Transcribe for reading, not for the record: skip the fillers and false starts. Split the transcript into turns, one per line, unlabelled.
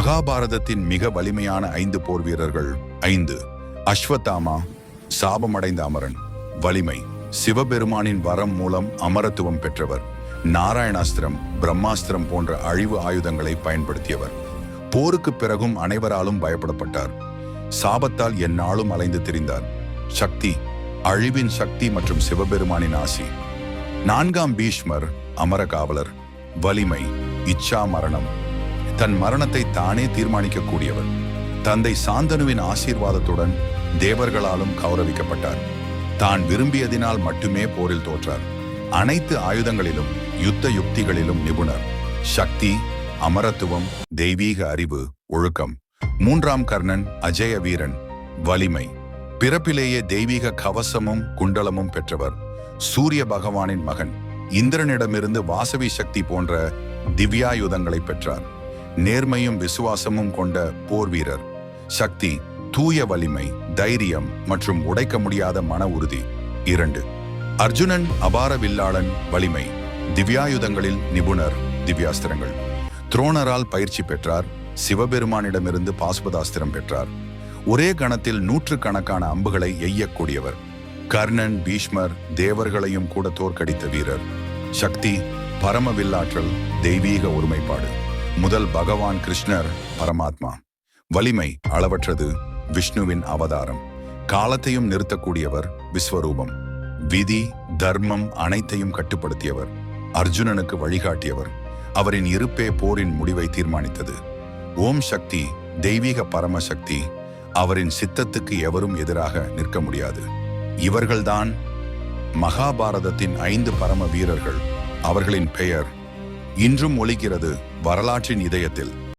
மகாபாரதத்தின் மிக வலிமையான 5 போர் வீரர்கள் 5. அஸ்வத்தாமா, சாபமடைந்த அமரன். வலிமை: சிவபெருமானின் வரம் மூலம் அமரத்துவம் பெற்றவர். நாராயணாஸ்திரம், பிரம்மாஸ்திரம் போன்ற அழிவு ஆயுதங்களை பயன்படுத்தியவர். போருக்கு பிறகும் அனைவராலும் பயப்படப்பட்டார். சாபத்தால் எந்நாளும் அலைந்து திரிந்தார். சக்தி: அழிவின் சக்தி மற்றும் சிவபெருமானின் ஆசி. 4. பீஷ்மர், அமர காவலர். வலிமை: இச்சா மரணம். தன் மரணத்தை தானே தீர்மானிக்கக்கூடியவர். தந்தை சாந்தனுவின் ஆசீர்வாதத்துடன் தேவர்களாலும் கௌரவிக்கப்பட்டார். தான் விரும்பியதினால் மட்டுமே போரில் தோற்றார். அனைத்து ஆயுதங்களிலும் யுத்த யுக்திகளிலும் நிபுணர். சக்தி, அமரத்துவம், தெய்வீக அறிவு, ஒழுக்கம். 3. கர்ணன், அஜய வீரன். வலிமை: பிறப்பிலேயே தெய்வீக கவசமும் குண்டலமும் பெற்றவர். சூரிய பகவானின் மகன். இந்திரனிடமிருந்து வாசவி சக்தி போன்ற திவ்யாயுதங்களை பெற்றார். நேர்மையும் விசுவாசமும் கொண்ட போர் வீரர். சக்தி: தூய வலிமை, தைரியம் மற்றும் உடைக்க முடியாத மன உறுதி. 2. அர்ஜுனன், அபார வில்லாளன். வலிமை: திவ்யாயுதங்களில் நிபுணர், திவ்யாஸ்திரங்கள். துரோணரால் பயிற்சி பெற்றார். சிவபெருமானிடமிருந்து பாசுபதாஸ்திரம் பெற்றார். ஒரே கணத்தில் 100கணக்கான அம்புகளை எய்யக்கூடியவர். கர்ணன், பீஷ்மர் தேவர்களையும் கூட தோற்கடித்த வீரர். சக்தி: பரம வில்லாற்றல், தெய்வீக ஒருமைப்பாடு. முதல் பகவான் கிருஷ்ணர், பரமாத்மா. வலிமை: அளவற்றது, விஷ்ணுவின் அவதாரம். காலத்தையும் நிறுத்தக்கூடியவர், விஸ்வரூபம். விதி, தர்மம் அனைத்தையும் கட்டுப்படுத்தியவர். அர்ஜுனனுக்கு வழிகாட்டியவர். அவரின் இருப்பே போரின் முடிவை தீர்மானித்தது. ஓம் சக்தி: தெய்வீக பரமசக்தி. அவரின் சித்தத்துக்கு எவரும் எதிராக நிற்க முடியாது. இவர்கள்தான் மகாபாரதத்தின் 5 பரம வீரர்கள். அவர்களின் பெயர் இன்றும் ஒலிக்கிறது வரலாற்றின் இதயத்தில்.